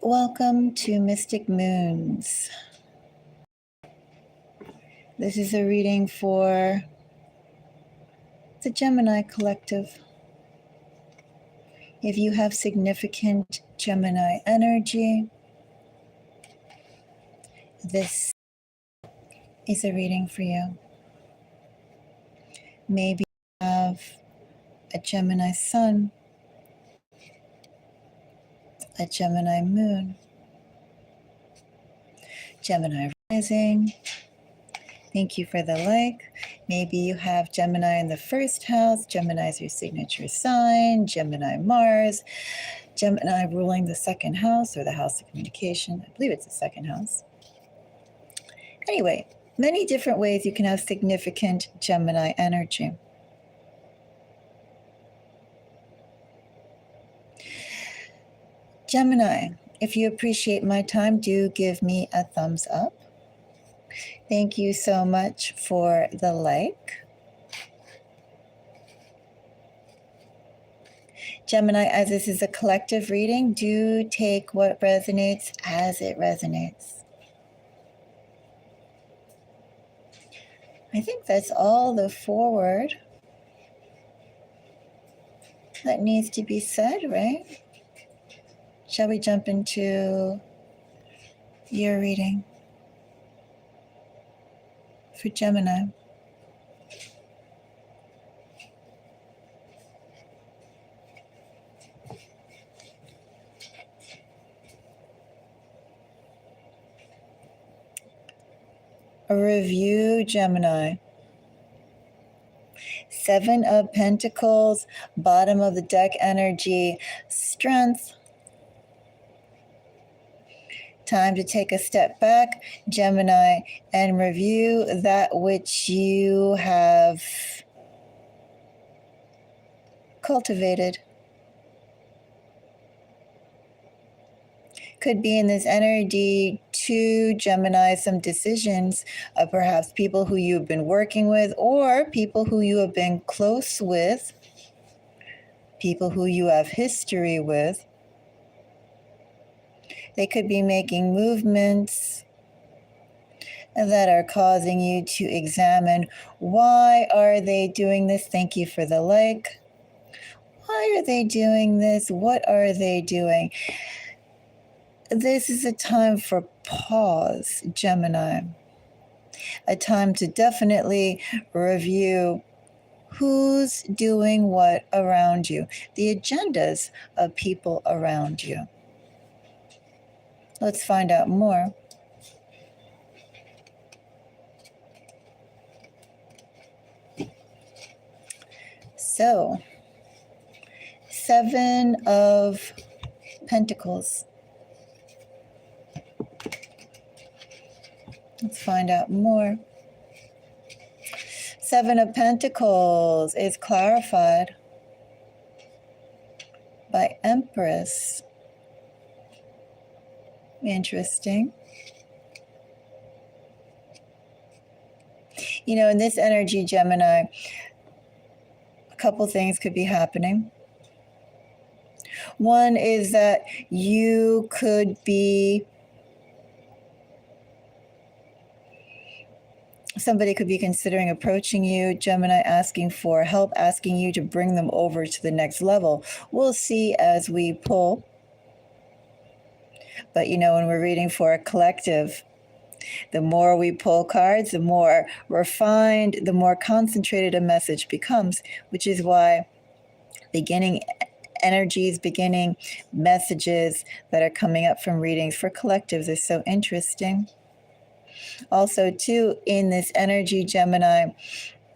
Welcome to Mystic Moons. This is a reading for the Gemini collective. If you have significant Gemini energy, this is a reading for you. Maybe you have a Gemini sun, a Gemini moon, Gemini rising. Thank you for the like. Maybe you have Gemini in the first house. Gemini is your signature sign. Gemini Mars. Gemini ruling the second house or the house of communication. I believe it's the second house. Anyway, many different ways you can have significant Gemini energy. Gemini, if you appreciate my time, do give me a thumbs up. Thank you so much for the like. Gemini, as this is a collective reading, do take what resonates as it resonates. I think that's all the forward that needs to be said, right? Shall we jump into your reading for Gemini? A review, Gemini. 7 of Pentacles, bottom of the deck energy, strength. Time to take a step back, Gemini, and review that which you have cultivated. Could be in this energy to Gemini some decisions of perhaps people who you've been working with or people who you have been close with, people who you have history with. They could be making movements that are causing you to examine, why are they doing this? Thank you for the like. Why are they doing this? What are they doing? This is a time for pause, Gemini. A time to definitely review who's doing what around you, the agendas of people around you. Let's find out more. So, 7 of Pentacles. Let's find out more. 7 of Pentacles is clarified by Empress. Interesting. You know, in this energy, Gemini, a couple things could be happening. One is that you could be, somebody could be considering approaching you, Gemini, asking for help, asking you to bring them over to the next level. We'll see as we pull. But you know, when we're reading for a collective, the more we pull cards, the more refined, the more concentrated a message becomes, which is why beginning energies, beginning messages that are coming up from readings for collectives is so interesting. Also, too, in this energy, Gemini,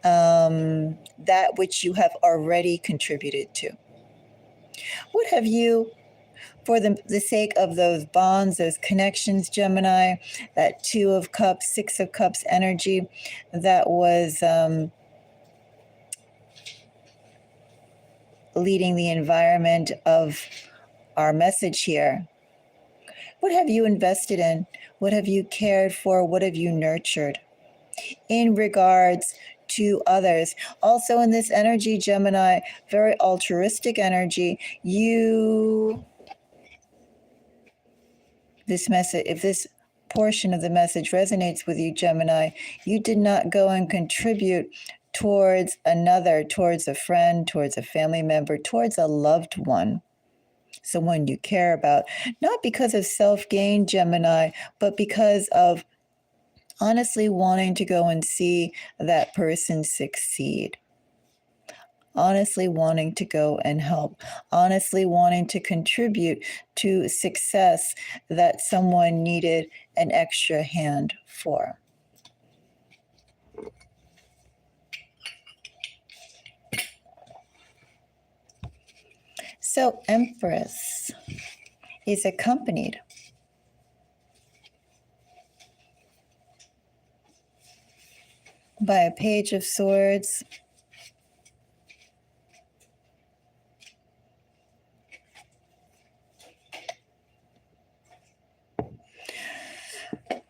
that which you have already contributed to. What have you, for the sake of those bonds, those connections, Gemini, that 2 of Cups, 6 of Cups energy, that was leading the environment of our message here. What have you invested in? What have you cared for? What have you nurtured in regards to others? Also in this energy, Gemini, very altruistic energy, you This message, if this portion of the message resonates with you, Gemini, you did not go and contribute towards another, towards a friend, towards a family member, towards a loved one, someone you care about, not because of self-gain, Gemini, but because of honestly wanting to go and see that person succeed. Honestly wanting to go and help, honestly wanting to contribute to success that someone needed an extra hand for. So, Empress is accompanied by a Page of Swords,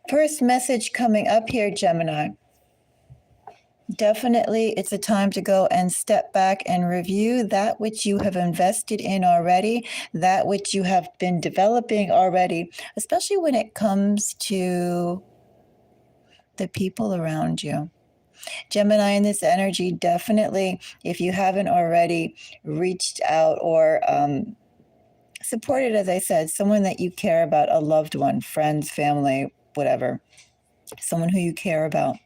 first message coming up here, Gemini. Definitely, it's a time to go and step back and review that which you have invested in already, that which you have been developing already, especially when it comes to the people around you. Gemini, in this energy, definitely, if you haven't already reached out or supported, as I said, someone that you care about, a loved one, friends, family, whatever, someone who you care about,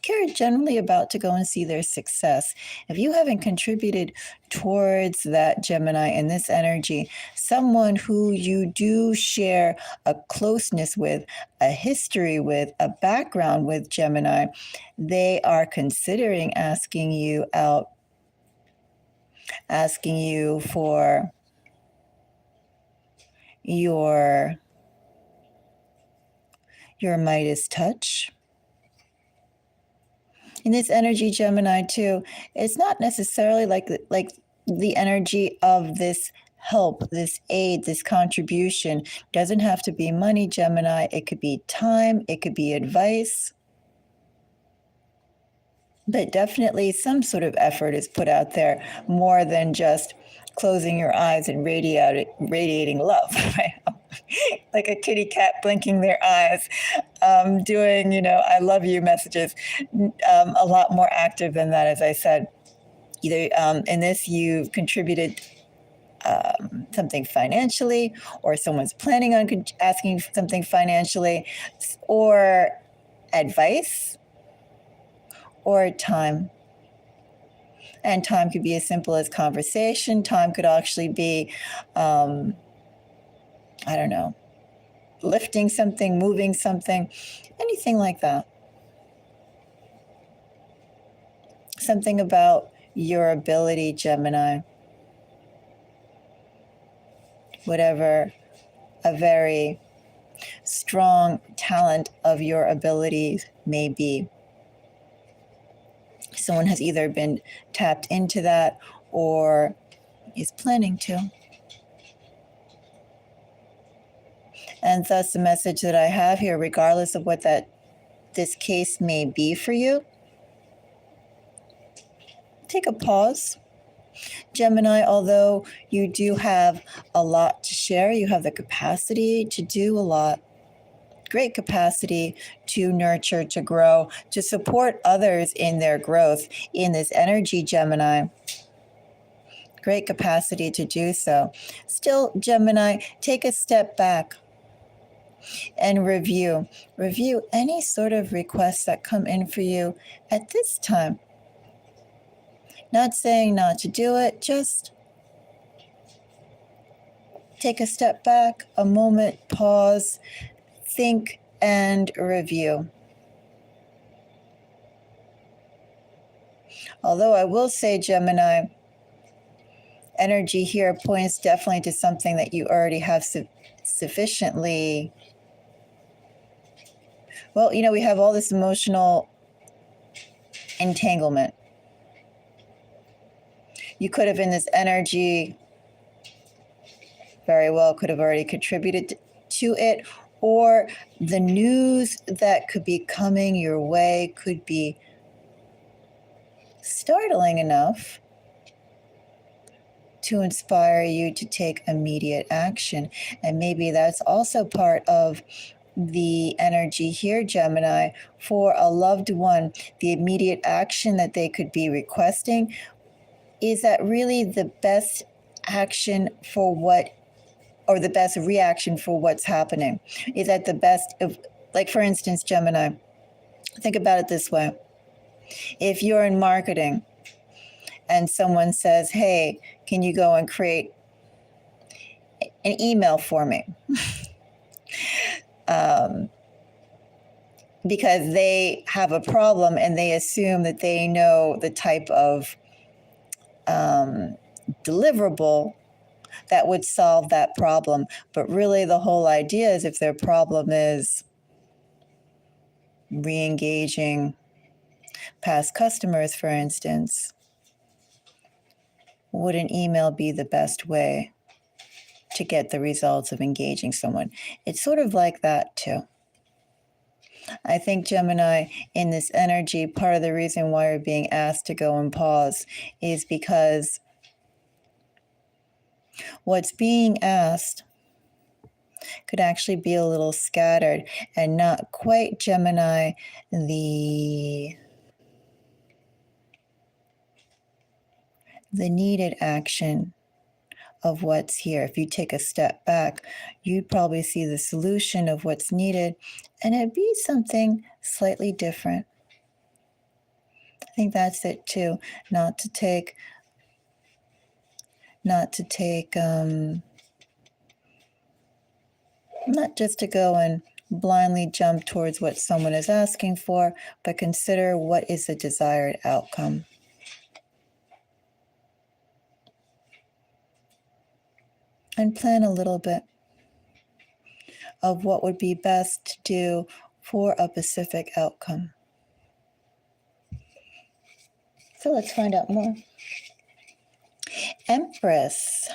care generally about, to go and see their success. If you haven't contributed towards that, Gemini, in this energy, someone who you do share a closeness with, a history with, a background with, Gemini, they are considering asking you out, asking you for your Midas touch. In this energy, Gemini, too, it's not necessarily like the energy of this help, this aid, this contribution. Doesn't have to be money, Gemini. It could be time, it could be advice. But definitely some sort of effort is put out there, more than just closing your eyes and radiating love, right? Like a kitty cat blinking their eyes, doing, I love you messages, a lot more active than that, as I said. Either in this, you've contributed something financially, or someone's planning on asking something financially, or advice, or time. And time could be as simple as conversation. Time could actually be, I don't know, lifting something, moving something, anything like that. Something about your ability, Gemini. Whatever a very strong talent of your abilities may be. Someone has either been tapped into that or is planning to. And thus the message that I have here, regardless of what this case may be for you, take a pause. Gemini, although you do have a lot to share, you have the capacity to do a lot. Great capacity to nurture, to grow, to support others in their growth in this energy, Gemini. Great capacity to do so. Still, Gemini, take a step back and review any sort of requests that come in for you at this time. Not saying not to do it, just take a step back, a moment, pause, think, and review. Although I will say, Gemini, energy here points definitely to something that you already have sufficiently. Well, we have all this emotional entanglement. You could have, in this energy, very well could have already contributed to it, or the news that could be coming your way could be startling enough to inspire you to take immediate action. And maybe that's also part of the energy here, Gemini, for a loved one. The immediate action that they could be requesting, is that really the best action for what, or the best reaction for what's happening? Is that the best of, like, for instance, Gemini, think about it this way. If you're in marketing and someone says, hey, can you go and create an email for me? Because they have a problem and they assume that they know the type of deliverable that would solve that problem. But really the whole idea is, if their problem is re-engaging past customers, for instance, would an email be the best way to get the results of engaging someone? It's sort of like that too. I think, Gemini, in this energy, part of the reason why we're being asked to go and pause is because what's being asked could actually be a little scattered and not quite, Gemini, the needed action of what's here. If you take a step back, you'd probably see the solution of what's needed, and it'd be something slightly different. I think that's it too. Not just to go and blindly jump towards what someone is asking for, but consider what is the desired outcome. And plan a little bit of what would be best to do for a specific outcome. So let's find out more. Empress.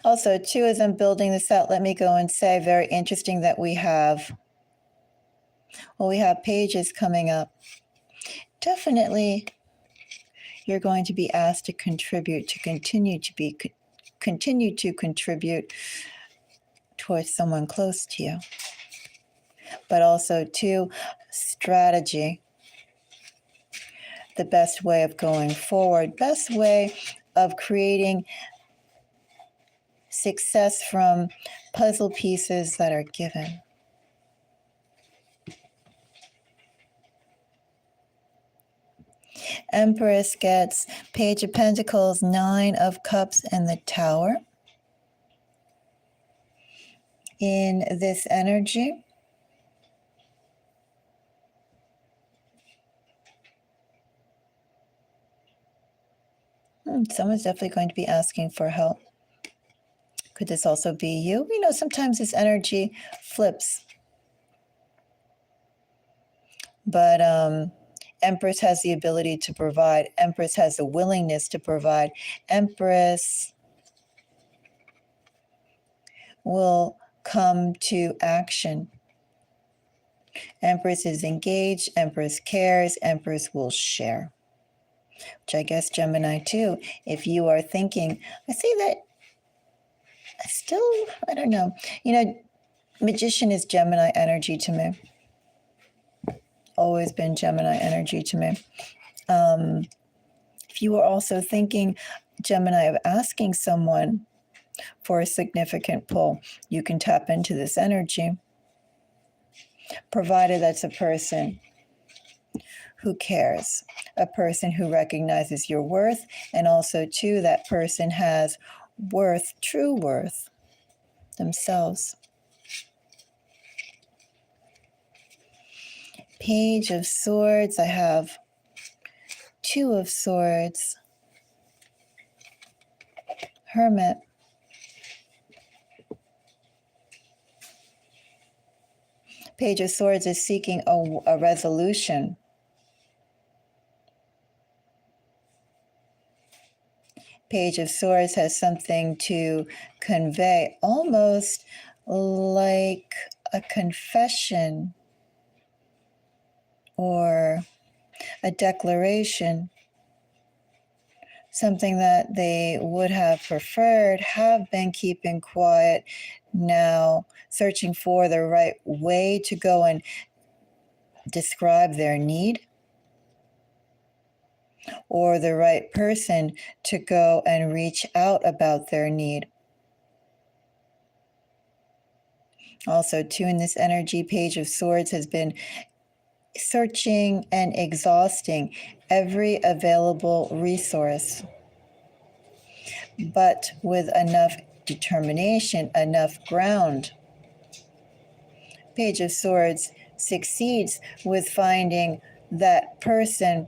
Also, too, as I'm building this out, let me go and say, very interesting that we have pages coming up. Definitely, you're going to be asked to contribute, to continue to contribute towards someone close to you. But also, too, strategy. The best way of going forward, best way of creating success from puzzle pieces that are given. Empress gets Page of Pentacles, Nine of Cups, and the Tower. In this energy, someone's definitely going to be asking for help. Could this also be you? You know, sometimes this energy flips. But Empress has the ability to provide. Empress has the willingness to provide. Empress will come to action. Empress is engaged. Empress cares. Empress will share. Which I guess, Gemini, too, if you are thinking, I see that I don't know. You know, Magician is Gemini energy to me. Always been Gemini energy to me. If you are also thinking, Gemini, of asking someone for a significant pull, you can tap into this energy, provided that's a person who cares, a person who recognizes your worth, and also, too, that person has worth, true worth themselves. Page of Swords, I have Two of Swords, Hermit, Page of Swords is seeking a resolution. Page of Swords has something to convey, almost like a confession or a declaration something that they would have preferred, have been keeping quiet, now searching for the right way to go and describe their need, or the right person to go and reach out about their need. Also, too, in this energy, Page of Swords has been searching and exhausting every available resource, but with enough determination, enough ground. Page of Swords succeeds with finding that person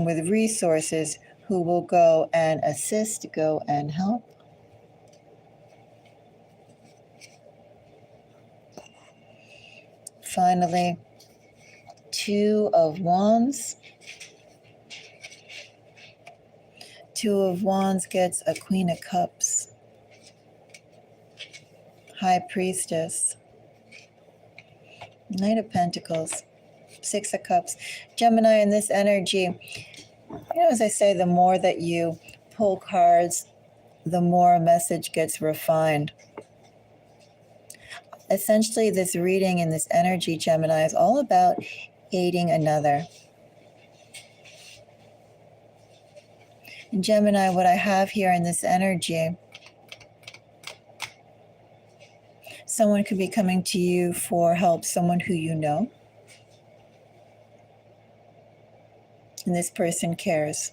with resources who will go and assist, go and help. Finally, Two of Wands. Two of Wands gets a Queen of Cups. High Priestess. Knight of Pentacles. Six of Cups. Gemini, in this energy, as I say, the more that you pull cards, the more a message gets refined. Essentially, this reading in this energy, Gemini, is all about aiding another. And Gemini, what I have here in this energy, someone could be coming to you for help, someone who you know. And this person cares.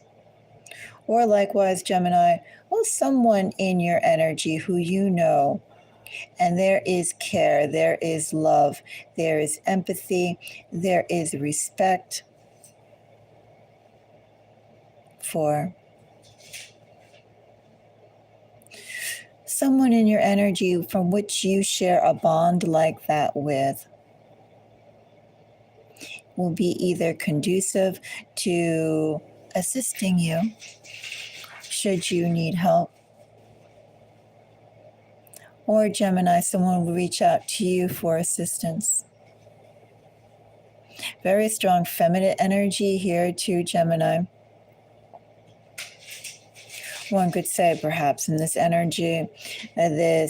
Or likewise, Gemini, well, someone in your energy who you know, and there is care, there is love, there is empathy, there is respect for someone in your energy from which you share a bond like that with. Will be either conducive to assisting you should you need help, or Gemini, someone will reach out to you for assistance. Very strong feminine energy here too, Gemini. One could say perhaps in this energy, the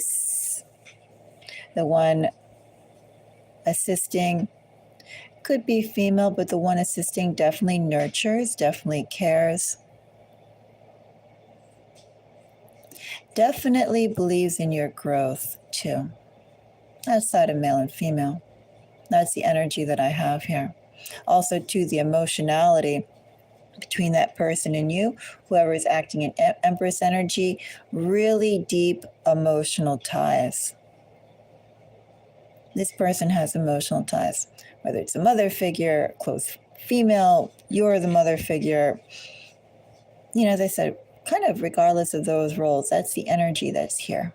one assisting could be female, but the one assisting definitely nurtures, definitely cares. Definitely believes in your growth too, outside of male and female. That's the energy that I have here. Also, too, the emotionality between that person and you, whoever is acting in Empress energy, really deep emotional ties. This person has emotional ties, whether it's a mother figure, close female, you're the mother figure. As I said, kind of regardless of those roles, that's the energy that's here.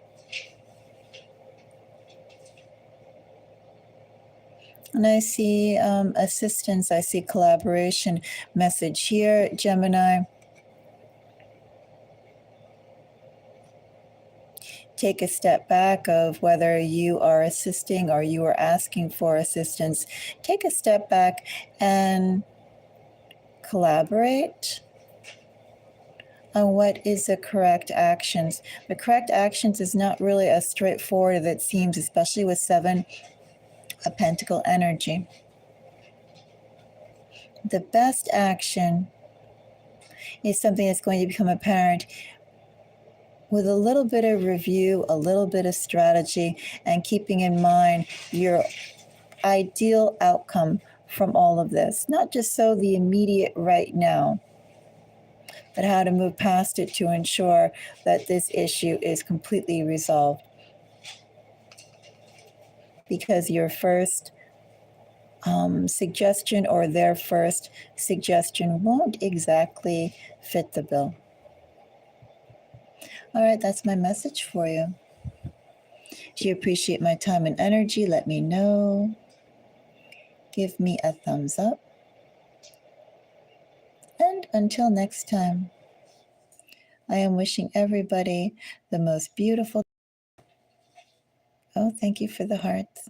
And I see assistance, I see collaboration message here, Gemini. Take a step back of whether you are assisting or you are asking for assistance. Take a step back and collaborate on what is the correct actions. The correct actions is not really as straightforward as it seems, especially with Seven of Pentacle energy. The best action is something that's going to become apparent with a little bit of review, a little bit of strategy, and keeping in mind your ideal outcome from all of this. Not just so the immediate right now, but how to move past it to ensure that this issue is completely resolved. Because your first suggestion or their first suggestion won't exactly fit the bill. All right, that's my message for you. If you appreciate my time and energy, let me know. Give me a thumbs up. And until next time, I am wishing everybody the most beautiful. Oh, thank you for the hearts.